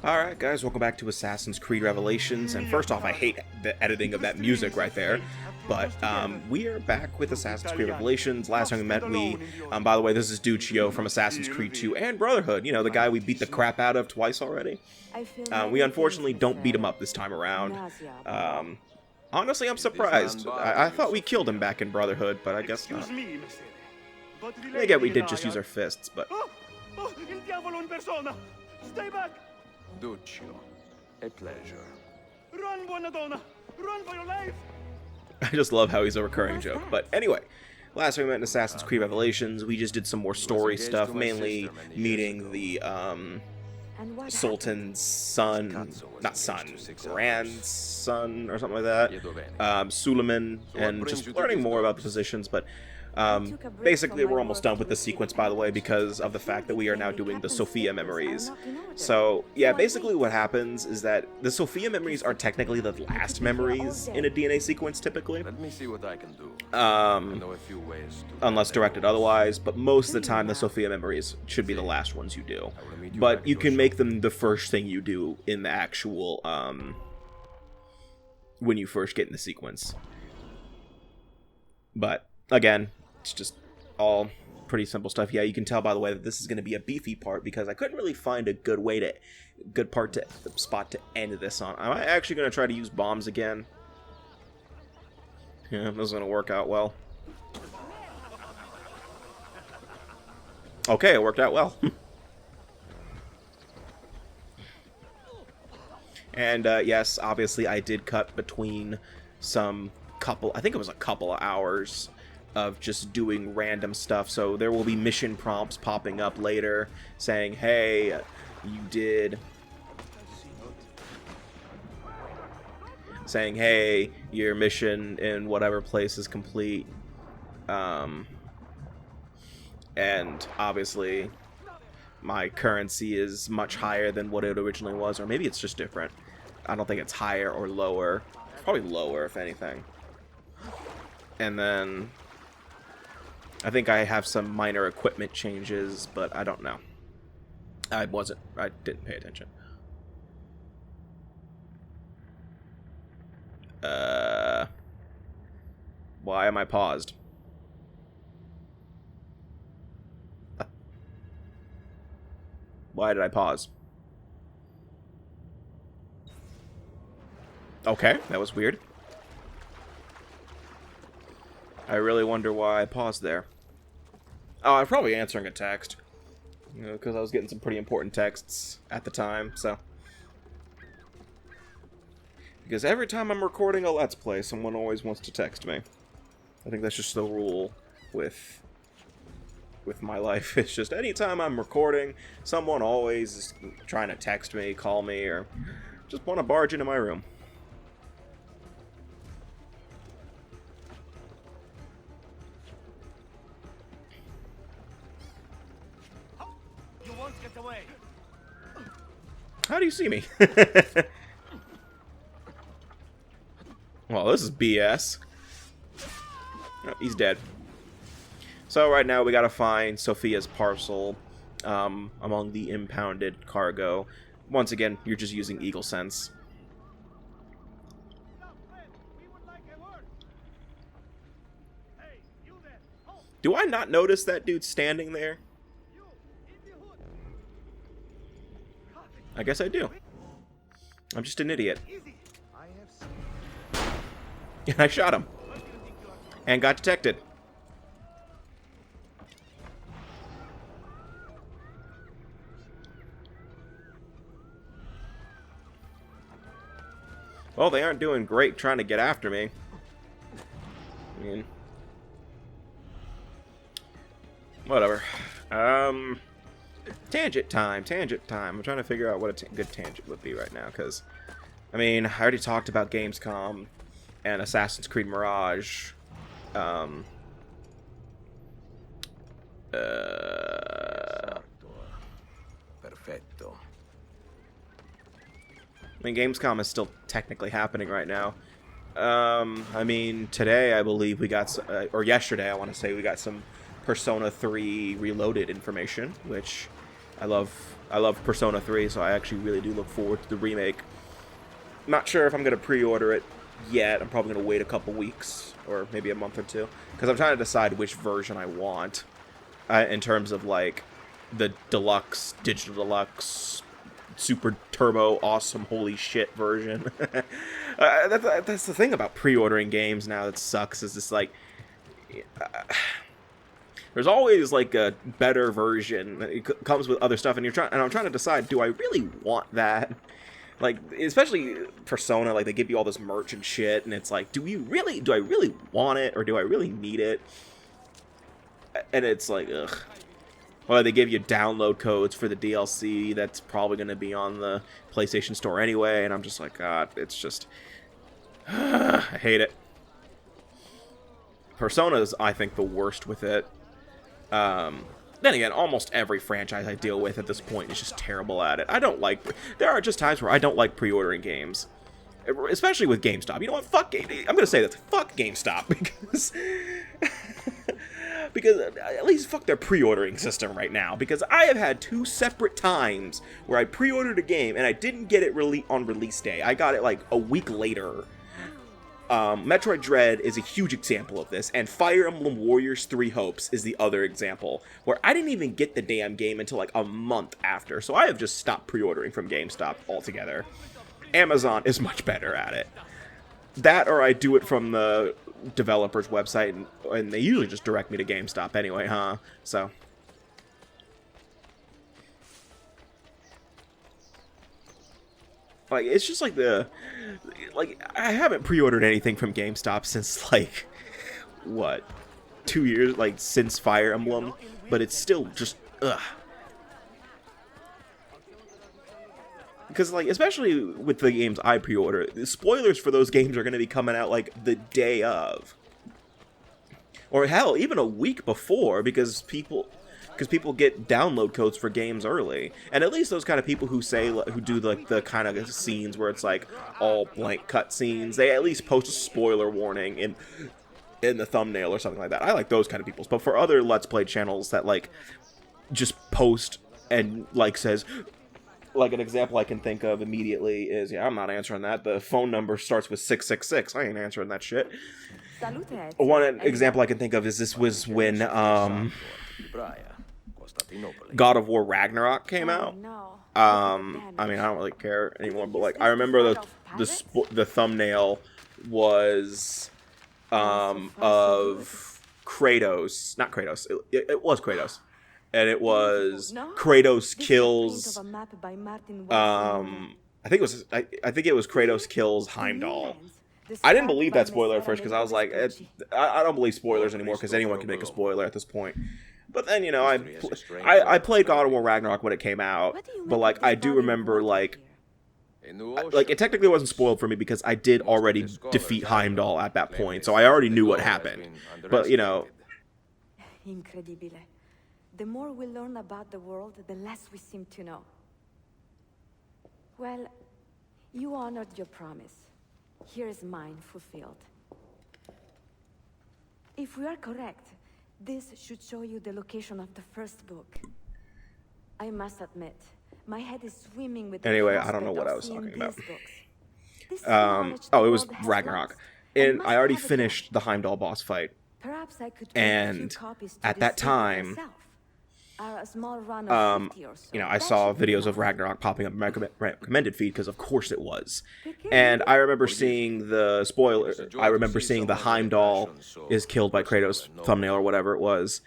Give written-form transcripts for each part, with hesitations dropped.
Alright guys, welcome back to Assassin's Creed Revelations, and first off, I hate the editing of that music right there, but we are back with Assassin's Creed Revelations. Last time we met, by the way, this is Duccio from Assassin's Creed 2 and Brotherhood, you know, the guy we beat the crap out of twice already. We unfortunately don't beat him up this time around. Honestly, I'm surprised. I thought we killed him back in Brotherhood, but I guess not. Again, we did just use our fists, but... Il diavolo in persona! Stay back! Duccio, a pleasure. Run, buona donna! Run for your life! I just love how he's a recurring joke. But anyway, last time we met in Assassin's Creed Revelations, we just did some more story stuff, mainly meeting the Sultan's son, not son, grandson or something like that, Suleiman, and just learning more about the positions. But basically, we're almost done with the sequence, by the way, because of the fact that we are now doing the Sophia memories. So, yeah, basically what happens is that the Sophia memories are technically the last memories in a DNA sequence, typically. Let me see what I can do. I know a few ways to unless directed otherwise, but most of the time the Sophia memories should be the last ones you do. But you can make them the first thing you do in the actual, when you first get in the sequence. But, again, it's just all pretty simple stuff. Yeah, you can tell, by the way, that this is going to be a beefy part because I couldn't really find a good spot to end this on. I'm actually going to try to use bombs again. Yeah, this is going to work out well. Okay, it worked out well. And, yes, obviously I did cut between I think it was a couple of hours of just doing random stuff, so there will be mission prompts popping up later saying, hey, you did, saying, hey, your mission in whatever place is complete, and obviously my currency is much higher than what it originally was, or maybe it's just different. I don't think it's higher or lower. It's probably lower, if anything. And then I think I have some minor equipment changes, but I don't know. I didn't pay attention. Why am I paused? Why did I pause? Okay, that was weird. I really wonder why I paused there. Oh, I'm probably answering a text. You know, because I was getting some pretty important texts at the time, so. Because every time I'm recording a Let's Play, someone always wants to text me. I think that's just the rule with my life. It's just anytime I'm recording, someone always is trying to text me, call me, or just want to barge into my room. How do you see me? Well, this is BS. Oh, he's dead. So right now we gotta find Sophia's parcel among the impounded cargo. Once again, you're just using Eagle Sense. Do I not notice that dude standing there? I guess I do. I'm just an idiot. And I shot him. And got detected. Well, they aren't doing great trying to get after me. I mean... whatever. Tangent time. I'm trying to figure out what a good tangent would be right now, because, I mean, I already talked about Gamescom and Assassin's Creed Mirage. Perfetto. I mean, Gamescom is still technically happening right now. I mean, today I believe we got, or yesterday I want to say, we got some Persona 3 Reloaded information, which I love Persona 3, so I actually really do look forward to the remake. Not sure if I'm going to pre-order it yet. I'm probably going to wait a couple weeks, or maybe a month or two, because I'm trying to decide which version I want, in terms of, like, the deluxe, digital deluxe, super turbo, awesome, holy shit version. That's the thing about pre-ordering games now that sucks, is just, like, there's always, like, a better version. It comes with other stuff, and I'm trying to decide, do I really want that? Like, especially Persona, like, they give you all this merch and shit, and it's like, do I really want it, or do I really need it? And it's like, ugh. Well, they give you download codes for the DLC that's probably going to be on the PlayStation Store anyway, and I'm just like, God, it's just... I hate it. Persona's, I think, the worst with it. Then again, almost every franchise I deal with at this point is just terrible at it. There are just times where I don't like pre-ordering games. Especially with GameStop. You know what? Fuck GameStop. I'm going to say that. Fuck GameStop. Because at least fuck their pre-ordering system right now. Because I have had 2 separate times where I pre-ordered a game and I didn't get it on release day. I got it like a week later. Metroid Dread is a huge example of this, and Fire Emblem Warriors 3 Hopes is the other example, where I didn't even get the damn game until like a month after, so I have just stopped pre-ordering from GameStop altogether. Amazon is much better at it. That, or I do it from the developer's website, and they usually just direct me to GameStop anyway, huh? So... like, it's just like I haven't pre-ordered anything from GameStop since, like, what, 2 years, like, since Fire Emblem, but it's still just, ugh. Because, like, especially with the games I pre-order, the spoilers for those games are going to be coming out, like, the day of. Or, hell, even a week before, because people get download codes for games early, and at least those kind of people who do like the kind of scenes where it's like all blank cut scenes, they at least post a spoiler warning in the thumbnail or something like that. I like those kind of people. But for other Let's Play channels that like just post and like says, like an example I can think of immediately is, yeah, I'm not answering that. The phone number starts with 666. I ain't answering that shit. One example I can think of is this was when God of War Ragnarok came out. I mean, I don't really care anymore, but like I remember the thumbnail was of Kratos, not Kratos. It was Kratos, and it was Kratos kills. I think it was Kratos kills Heimdall. I didn't believe that spoiler at first because I was like, I don't believe spoilers anymore because anyone can make a spoiler at this point. But then, you know, I played God of War Ragnarok when it came out, but, like, I do remember, like, it technically wasn't spoiled for me because I did already defeat Heimdall at that point, so I already knew what happened. But, you know... Incredibile. The more we learn about the world, the less we seem to know. Well, you honored your promise. Here is mine fulfilled. If we are correct, this should show you the location of the first book. I must admit, my head is swimming with the anyway, I prospect don't know what of I was seeing talking about. This knowledge the Oh, it was world has Ragnarok. lost, And must I already have again. finished the Heimdall boss fight. Perhaps I could And give a few copies to at the that city time, myself. A small run of 50 or so. you know, I That saw should be videos of enough. Ragnarok popping up in my recommended feed because, of course, it was. And I remember seeing the spoiler. I remember seeing the Heimdall is killed by Kratos thumbnail or whatever it was,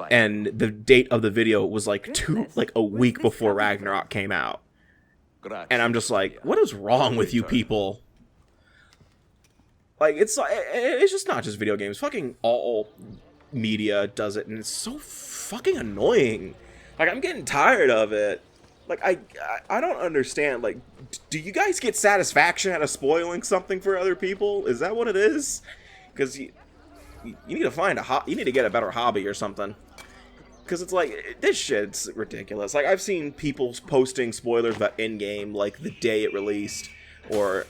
and the date of the video was like a week before Ragnarok came out. And I'm just like, what is wrong with you people? Like, it's just not just video games. Fucking all media does it, and it's so fucking annoying. Like, I'm getting tired of it. Like, I don't understand. Like, do you guys get satisfaction out of spoiling something for other people? Is that what it is? Because you need to find you need to get a better hobby or something. Because it's like, this shit's ridiculous. Like, I've seen people posting spoilers about Endgame, like, the day it released,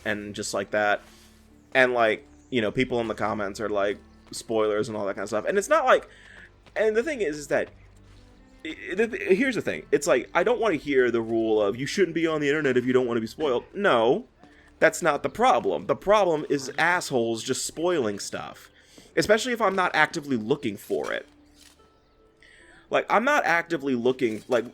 and just like that. And, like, you know, people in the comments are like, spoilers and all that kind of stuff. And it's not like, and the thing is that Here's the thing. It's like, I don't want to hear the rule of you shouldn't be on the internet if you don't want to be spoiled. No, that's not the problem. The problem is assholes just spoiling stuff. Especially if I'm not actively looking for it. Like, I'm not actively looking, like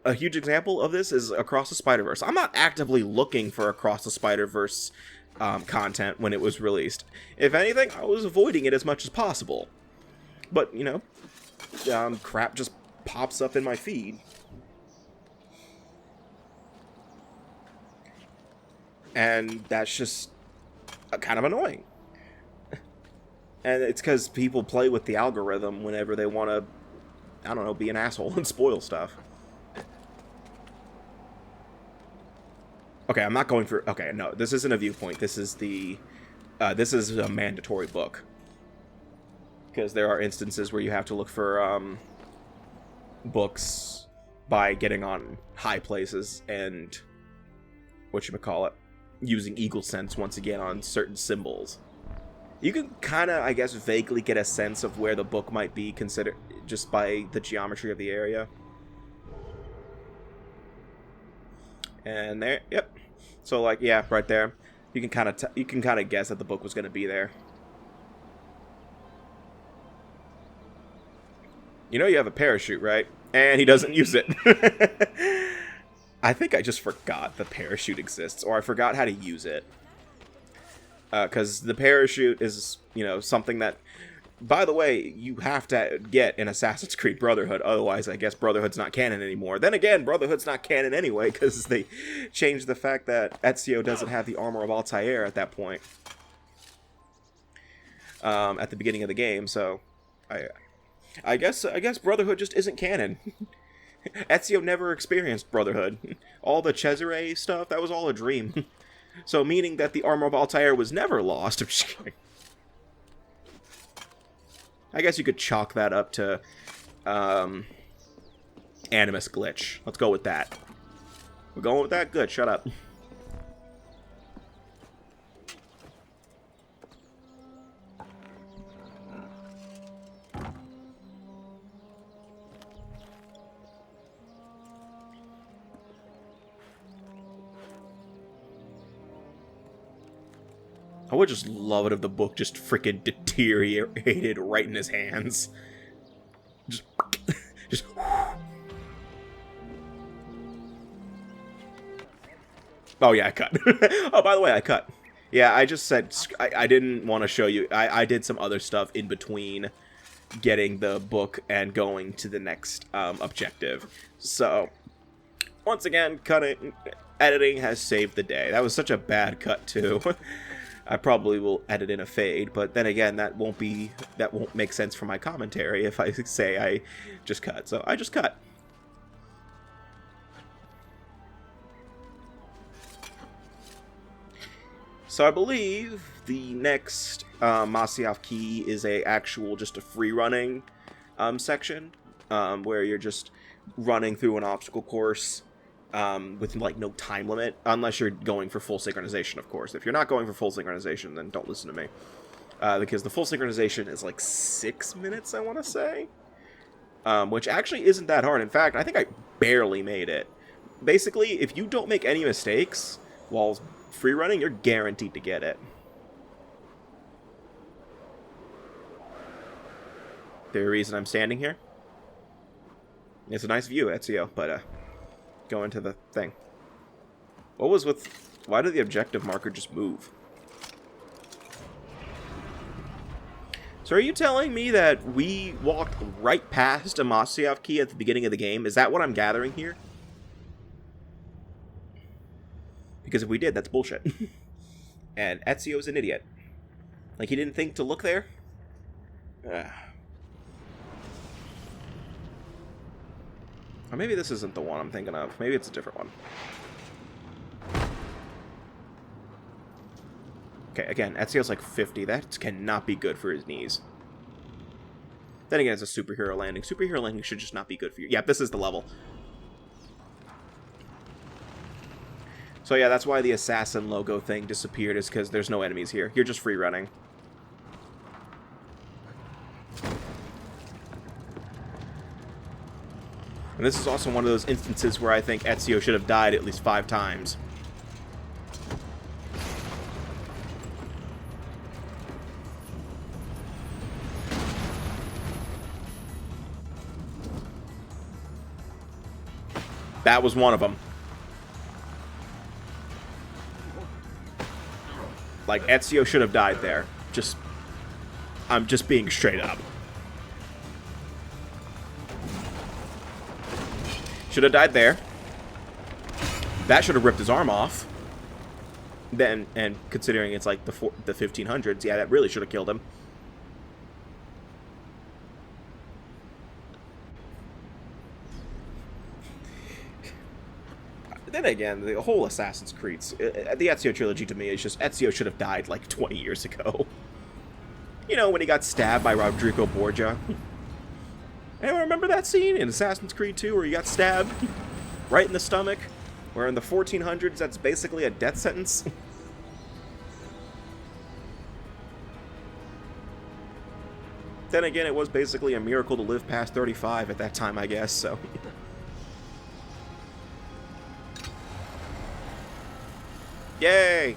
a huge example of this is Across the Spider-Verse. I'm not actively looking for Across the Spider-Verse content when it was released. If anything, I was avoiding it as much as possible. But, you know, crap just pops up in my feed. And that's just kind of annoying. And it's because people play with the algorithm whenever they want to, I don't know, be an asshole and spoil stuff. Okay, I'm not going for... Okay, no, this isn't a viewpoint. This is the... this is a mandatory book. Because there are instances where you have to look for books by getting on high places and... whatchamacallit, using Eagle Sense once again on certain symbols. You can kind of, I guess, vaguely get a sense of where the book might be considered just by the geometry of the area. And there, yep. So like, yeah, right there. You can kind of guess that the book was going to be there. You know you have a parachute, right? And he doesn't use it. I think I just forgot the parachute exists, or I forgot how to use it. Because the parachute is, you know, something that, by the way, you have to get in Assassin's Creed Brotherhood. Otherwise, I guess Brotherhood's not canon anymore. Then again, Brotherhood's not canon anyway, because they changed the fact that Ezio doesn't have the armor of Altair at that point. At the beginning of the game, so I guess Brotherhood just isn't canon. Ezio never experienced Brotherhood. All the Cesare stuff, that was all a dream. So meaning that the armor of Altair was never lost. I'm just kidding. I guess you could chalk that up to Animus glitch. Let's go with that. We're going with that? Good, shut up. I would just love it if the book just freaking deteriorated right in his hands. Just Oh yeah, I cut. Oh, by the way, I cut. Yeah, I just said I didn't want to show you. I did some other stuff in between getting the book and going to the next objective. So, once again, editing has saved the day. That was such a bad cut too. I probably will edit in a fade, but then again, that won't make sense for my commentary if I say I just cut. So I just cut. So I believe the next Masayf key is just a free running section where you're just running through an obstacle course. With, like, no time limit, unless you're going for full synchronization, of course. If you're not going for full synchronization, then don't listen to me. Because the full synchronization is, like, 6 minutes, I want to say. Which actually isn't that hard. In fact, I think I barely made it. Basically, if you don't make any mistakes while free running, you're guaranteed to get it. The reason I'm standing here? It's a nice view, Ezio, but, go into the thing. Why did the objective marker just move? So are you telling me that we walked right past a Masayf key at the beginning of the game? Is that what I'm gathering here? Because if we did, that's bullshit. And Ezio's an idiot. Like, he didn't think to look there? Or maybe this isn't the one I'm thinking of. Maybe it's a different one. Okay, again, Ezio's like 50. That cannot be good for his knees. Then again, it's a superhero landing. Superhero landing should just not be good for you. Yep, this is the level. So yeah, that's why the assassin logo thing disappeared, is because there's no enemies here. You're just free running. And this is also one of those instances where I think Ezio should have died at least 5 times. That was one of them. Like, Ezio should have died there. I'm just being straight up. Should have died there. That should have ripped his arm off. Then, and considering it's like the 1500s, yeah, that really should have killed him. Then again, the whole Assassin's Creed, the Ezio trilogy to me is just Ezio should have died like 20 years ago. You know, when he got stabbed by Rodrigo Borgia. Anyone remember that scene in Assassin's Creed 2 where he got stabbed right in the stomach? Where in the 1400s, that's basically a death sentence. Then again, it was basically a miracle to live past 35 at that time, I guess, so... Yay!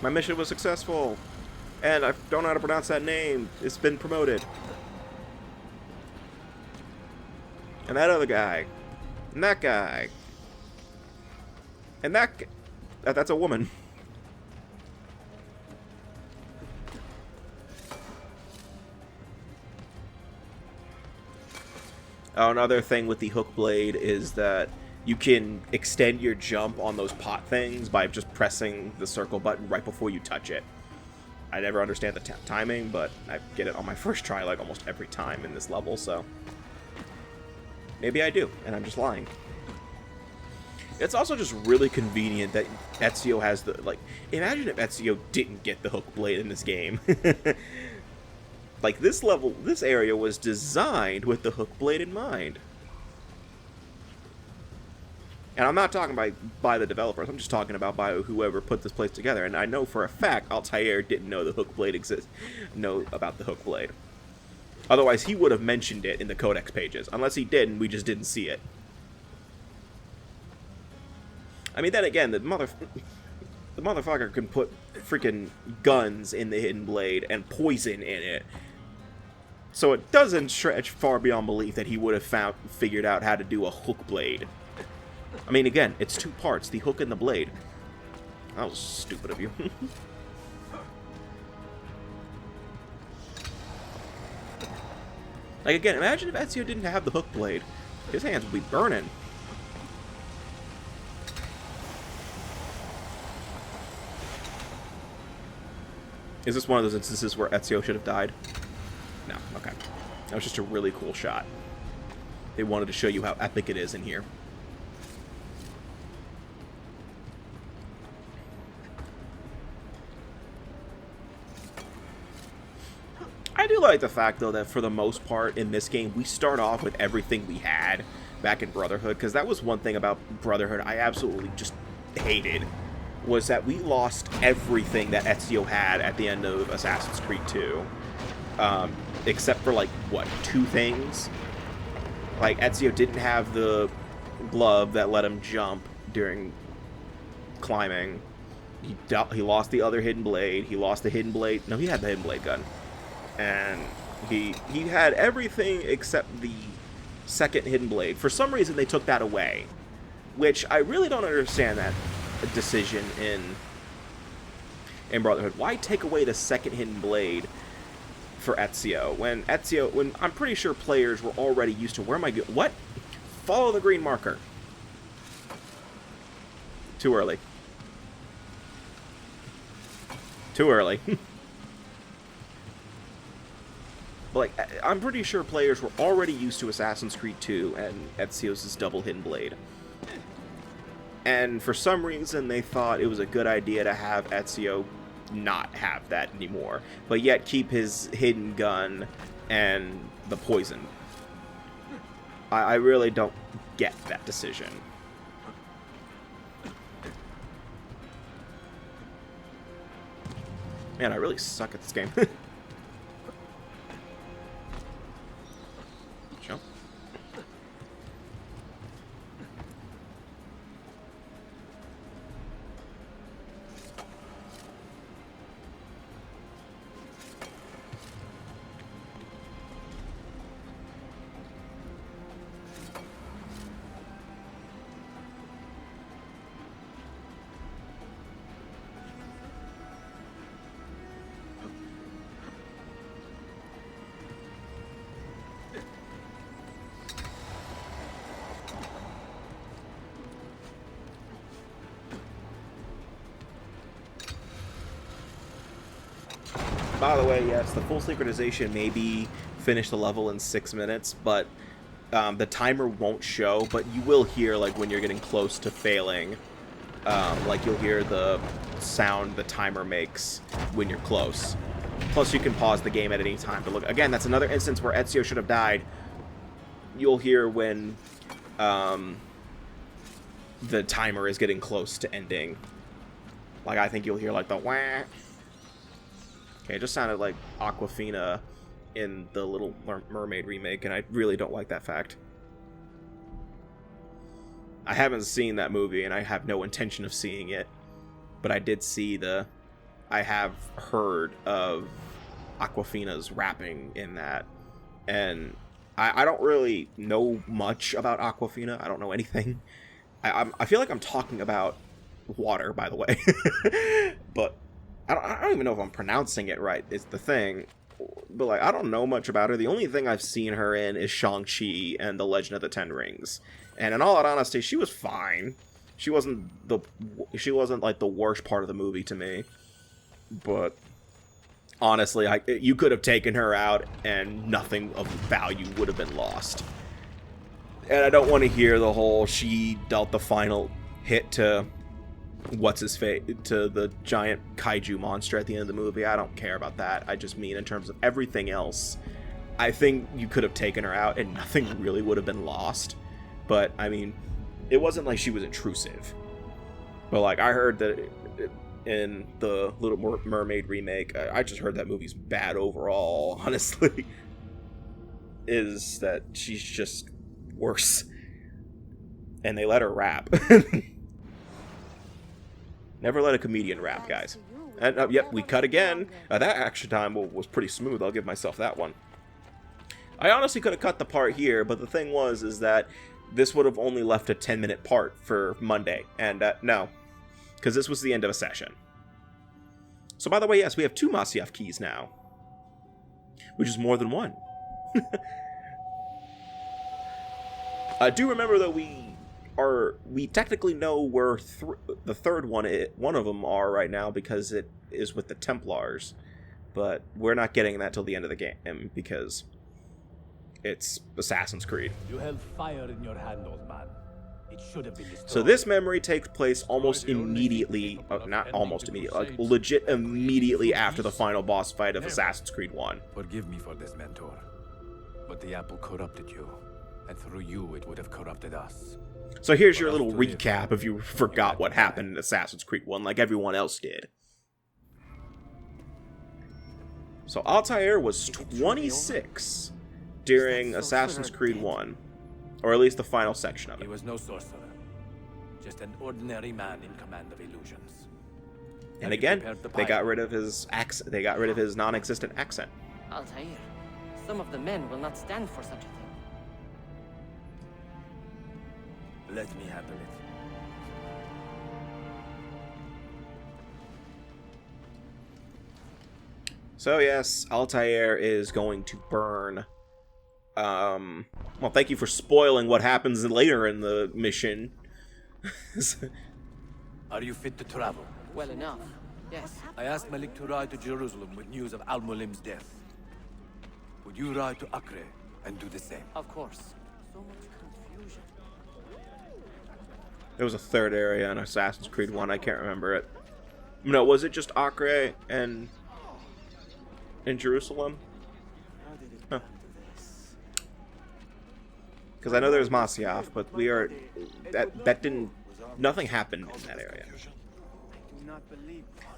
My mission was successful. And I don't know how to pronounce that name. It's been promoted. And that other guy. And that guy. And that... That's a woman. Oh, another thing with the hook blade is that you can extend your jump on those pot things by just pressing the circle button right before you touch it. I never understand the timing, but I get it on my first try like almost every time in this level, so... Maybe I do, and I'm just lying. It's also just really convenient that Ezio has the... Like, imagine if Ezio didn't get the hook blade in this game. Like, this level, this area was designed with the hook blade in mind. And I'm not talking by the developers, I'm just talking about by whoever put this place together. And I know for a fact Altair didn't know the hook blade know about the hook blade. Otherwise, he would have mentioned it in the codex pages. Unless he didn't, we just didn't see it. I mean, then again, the motherfucker can put freaking guns in the hidden blade and poison in it. So it doesn't stretch far beyond belief that he would have figured out how to do a hook blade. I mean, again, it's 2 parts, the hook and the blade. That was stupid of you. Like, again, imagine if Ezio didn't have the hook blade. His hands would be burning. Is this one of those instances where Ezio should have died? No, okay. That was just a really cool shot. They wanted to show you how epic it is in here. I do like the fact, though, that for the most part in this game, we start off with everything we had back in Brotherhood, because that was one thing about Brotherhood I absolutely just hated, was that we lost everything that Ezio had at the end of Assassin's Creed 2. Except for, like, what, 2 things? Like, Ezio didn't have the glove that let him jump during climbing. He lost the other hidden blade. He lost the hidden blade. No, he had the hidden blade gun. And he had everything except the second hidden blade. For some reason, they took that away. Which, I really don't understand that decision in Brotherhood. Why take away the second hidden blade for Ezio? When I'm pretty sure players were already used to, where am I going? What? Follow the green marker. Too early. Too early. But, like, I'm pretty sure players were already used to Assassin's Creed 2 and Ezio's double hidden blade. And for some reason, they thought it was a good idea to have Ezio not have that anymore, but yet keep his hidden gun and the poison. I really don't get that decision. Man, I really suck at this game. Jump. by the way, yes, the full synchronization maybe finish the level in 6 minutes, but the timer won't show, but you will hear, like, when you're getting close to failing, like, you'll hear the sound the timer makes when you're close. Plus, you can pause the game at any time to look. Again, that's another instance where Ezio should have died. You'll hear when the timer is getting close to ending. Like, I think you'll hear, like, the wah. Okay, it just sounded like Awkwafina in the Little Mermaid remake, and I really don't like that fact. I haven't seen that movie, and I have no intention of seeing it, but I did see I have heard of Awkwafina's rapping in that, and I don't really know much about Awkwafina. I don't know anything. I feel like I'm talking about water, by the way, but I don't even know if I'm pronouncing it right, is the thing. But, like, I don't know much about her. The only thing I've seen her in is Shang-Chi and The Legend of the Ten Rings. And in all honesty, she was fine. She wasn't, like, the worst part of the movie to me. But, honestly, you could have taken her out and nothing of value would have been lost. And I don't want to hear the whole she dealt the final hit to to the giant kaiju monster at the end of the movie. I don't care about that. I just mean in terms of everything else, I think you could have taken her out and nothing really would have been lost. But, I mean, it wasn't like she was intrusive. But, like, I heard that in the Little Mermaid remake, I just heard that movie's bad overall, honestly. Is that she's just worse. And they let her rap. Never let a comedian rap, guys. And, yep, we cut again. That action time was pretty smooth. I'll give myself that one. I honestly could have cut the part here, but the thing is that this would have only left a 10-minute part for Monday. And, no. Because this was the end of a session. So, by the way, yes, we have 2 Masayf keys now. Which is more than one. I do remember that we technically know where the third one of them are right now because it is with the Templars, but we're not getting that till the end of the game because it's Assassin's Creed. You held fire in your hand, old man. It should have been destroyed. So this memory takes place almost immediately, not almost immediately, like legit immediately after the final boss fight of Assassin's Creed 1. Forgive me for this, mentor, but the apple corrupted you, and through you it would have corrupted us. So here's your little recap if you forgot what happened in Assassin's Creed 1 like everyone else did. So Altair was 26 during Assassin's Creed 1, or at least the final section of it. He was no sorcerer, just an ordinary man in command of illusions. And again, they got rid of his they got rid of his non-existent accent. Altair, some of the men will not stand for such a thing. Let me handle it. So yes, Altair is going to burn. Well, thank you for spoiling what happens later in the mission. Are you fit to travel? Well enough, yes. I asked Malik to ride to Jerusalem with news of Al-Mualim's death. Would you ride to Acre and do the same? Of course. So much confusion. There was a third area in Assassin's Creed 1, I can't remember it. No, was it just Acre and in Jerusalem? Huh. Because I know there's Masayf, but that didn't, nothing happened in that area.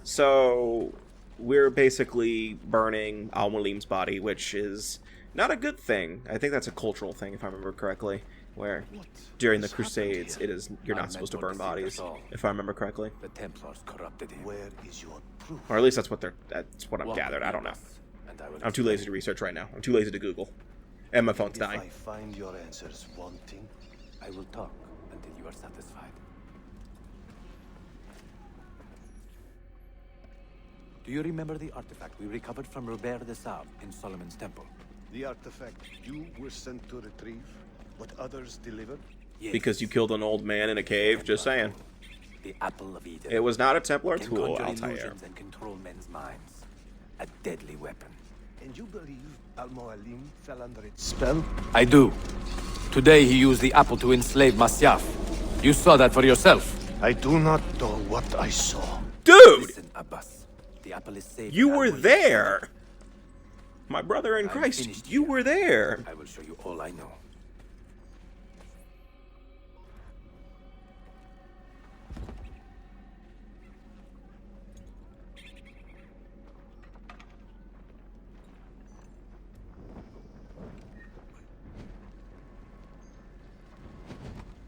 So, we're basically burning Al-Mualim's body, which is not a good thing. I think that's a cultural thing, if I remember correctly. Where during the Crusades, you're not supposed to burn bodies, if I remember correctly. The Templars corrupted him. Where is your proof? Or at least that's what I've gathered. I don't know. I'm too lazy to research right now. I'm too lazy to Google, and my phone's dying. If I find your answers wanting, I will talk until you are satisfied. Do you remember the artifact we recovered from Robert de Sable in Solomon's temple? the artifact you were sent to retrieve, what others delivered? Yes. Because you killed an old man in a cave, just saying. The apple of Eden. It was not a Templar Can tool, conjure Altair. illusions and control men's minds. a deadly weapon. And you believe Mualim fell under its spell? I do. Today he used the apple to enslave Masayf. You saw that for yourself. I do not know what I saw. Dude! Listen, Abbas. The apple is safe. You in were Al-Mualim's there! My brother in I'm Christ, finished you here. were there! I will show you all I know.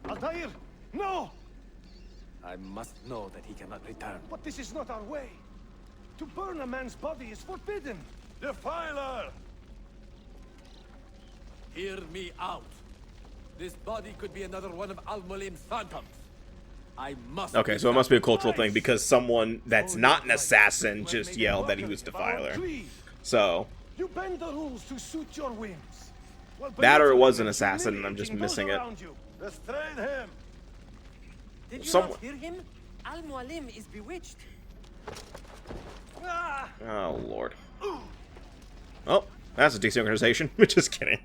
Altair! No! I must know that he cannot return. But this is not our way. To burn a man's body is forbidden. Defiler! Hear me out. This body could be another one of Al-Mualim's phantoms. I must. Okay, so it must be a cultural thing because someone that's not an assassin just yelled that he was Defiler. So, You bend the rules to suit your whims. Well, that or it was an belittling assassin and and I'm just humiliating missing it. those around you. Restrain him! Did you Someone- not hear him? Al-Mualim is bewitched. Ah! Oh, Lord. Oh, that's a desynchronization. Just kidding.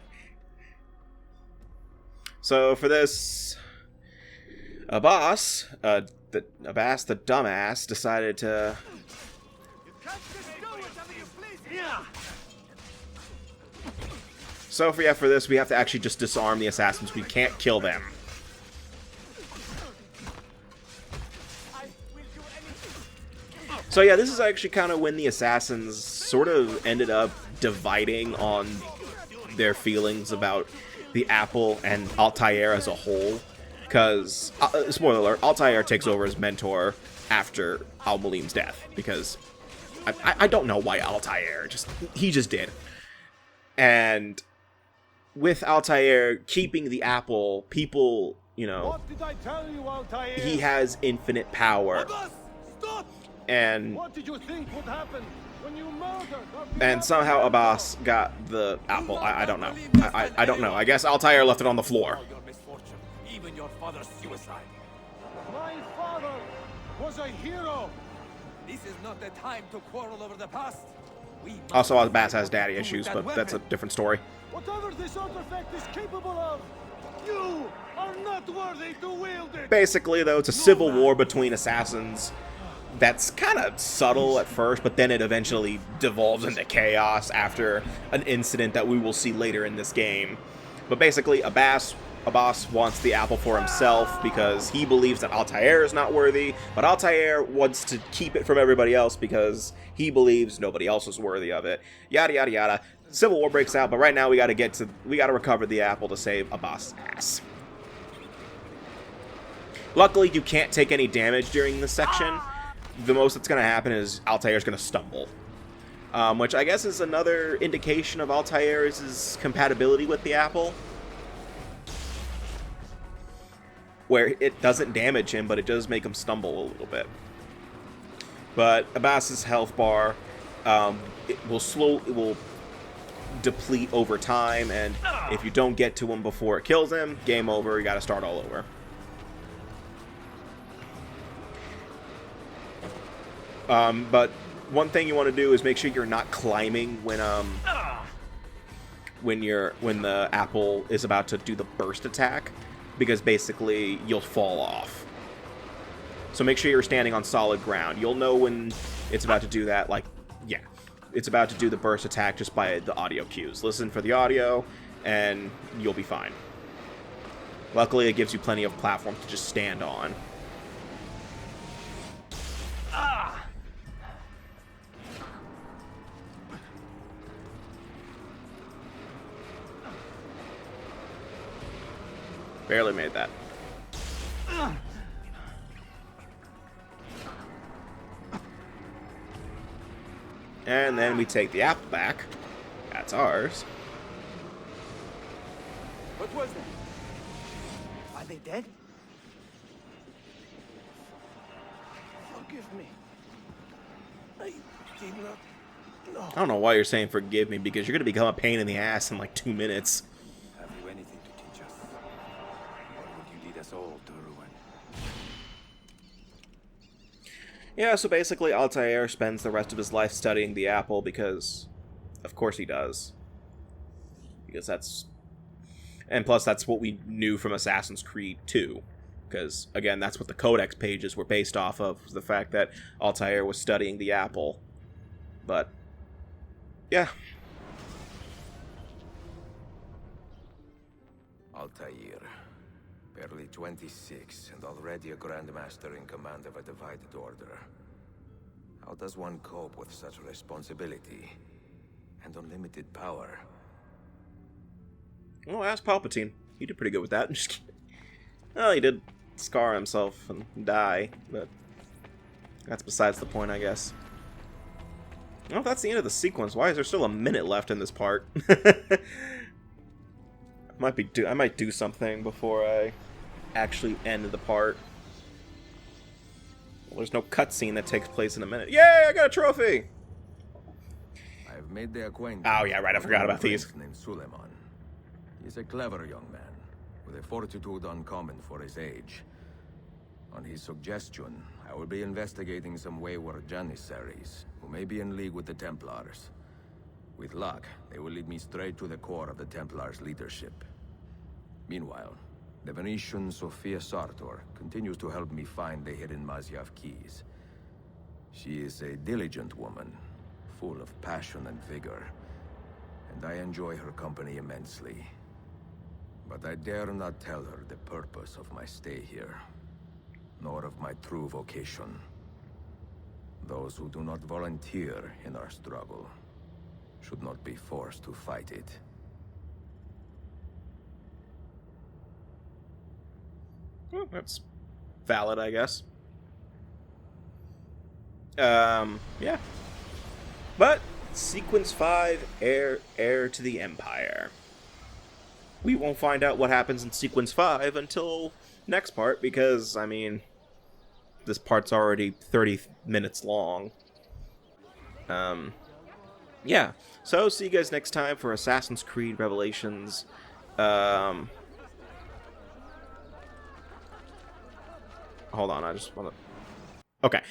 So, for this, Abbas the dumbass, decided to... So, for this, we have to actually just disarm the assassins. We can't kill them. So yeah, this is actually kind of when the assassins sort of ended up dividing on their feelings about the apple and Altair as a whole. Because, spoiler alert, Altair takes over as mentor after Al-Mualim's death. Because I don't know why Altair, he just did. And with Altair keeping the apple, people, you know, What did I tell you, Altair? he has infinite power. Abbas, stop! And What did you think would happen when you murdered our and beloved somehow brother? Abbas got the apple. I don't know. I don't know. I guess Altair left it on the floor. All your misfortune, even your father's suicide. My father was a hero. This is not the time to quarrel over the past. We must Also, Abbas has daddy remove issues, that but that's a weapon. different story. Whatever this artifact is capable of, you are not worthy to wield it. Basically, though, it's a civil war between assassins that's kind of subtle at first, but then it eventually devolves into chaos after an incident that we will see later in this game. But basically, Abbas wants the apple for himself because he believes that Altair is not worthy, but Altair wants to keep it from everybody else because he believes nobody else is worthy of it. Yada yada yada. Civil war breaks out, but right now we got to recover the apple to save Abbas' ass. Luckily, you can't take any damage during this section. The most that's going to happen is Altair's going to stumble. Which I guess is another indication of Altair's compatibility with the apple. Where it doesn't damage him, but it does make him stumble a little bit. But Abbas's health bar, it will deplete over time, and if you don't get to him before it kills him, game over, you gotta start all over. But one thing you want to do is make sure you're not climbing when the apple is about to do the burst attack, because basically you'll fall off. So make sure you're standing on solid ground. You'll know when it's about to do that, like, yeah, it's about to do the burst attack just by the audio cues. Listen for the audio, and you'll be fine. Luckily, it gives you plenty of platforms to just stand on. Barely made that. And then we take the apple back. That's ours. What was that? Are they dead? Forgive me. I did not know. I don't know why you're saying forgive me, because you're going to become a pain in the ass in like 2 minutes. Have you anything to teach us? Or would you lead us all to ruin? Yeah, so basically Altair spends the rest of his life studying the apple because, of course he does. Because that's... And plus that's what we knew from Assassin's Creed 2. Because, again, that's what the Codex pages were based off of, was the fact that Altair was studying the apple. But, yeah. Altair. Barely 26, and already a Grandmaster in command of a divided order. How does one cope with such responsibility and unlimited power? Well, ask Palpatine. He did pretty good with that. I'm just kidding. Well, he did scar himself and die, but that's besides the point, I guess. Well, that's the end of the sequence. Why is there still a minute left in this part? I might do something before I actually end the part. Well, there's no cutscene that takes place in a minute. Yay! I got a trophy! I've made the acquaintance. Oh yeah, right. I forgot about these. Named Suleiman. He's a clever young man with a fortitude uncommon for his age. On his suggestion, I will be investigating some wayward Janissaries who may be in league with the Templars. With luck, they will lead me straight to the core of the Templars' leadership. Meanwhile, the Venetian Sophia Sartor continues to help me find the hidden Masayf keys. She is a diligent woman, full of passion and vigor, and I enjoy her company immensely. But I dare not tell her the purpose of my stay here, nor of my true vocation. Those who do not volunteer in our struggle should not be forced to fight it. Well, that's valid, I guess. Yeah. But, Sequence 5, Heir to the Empire. We won't find out what happens in Sequence 5 until next part, because, I mean, this part's already 30 minutes long. Yeah. So, see you guys next time for Assassin's Creed Revelations. Hold on, I just want to... Okay.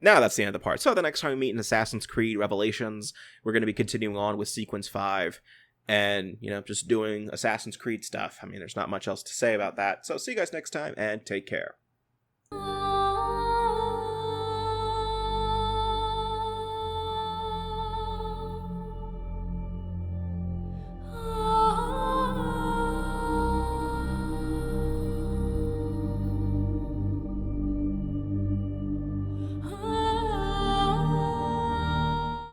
Now that's the end of the part. So the next time we meet in Assassin's Creed Revelations, we're going to be continuing on with Sequence 5. And, you know, just doing Assassin's Creed stuff. I mean, there's not much else to say about that. So see you guys next time, and take care.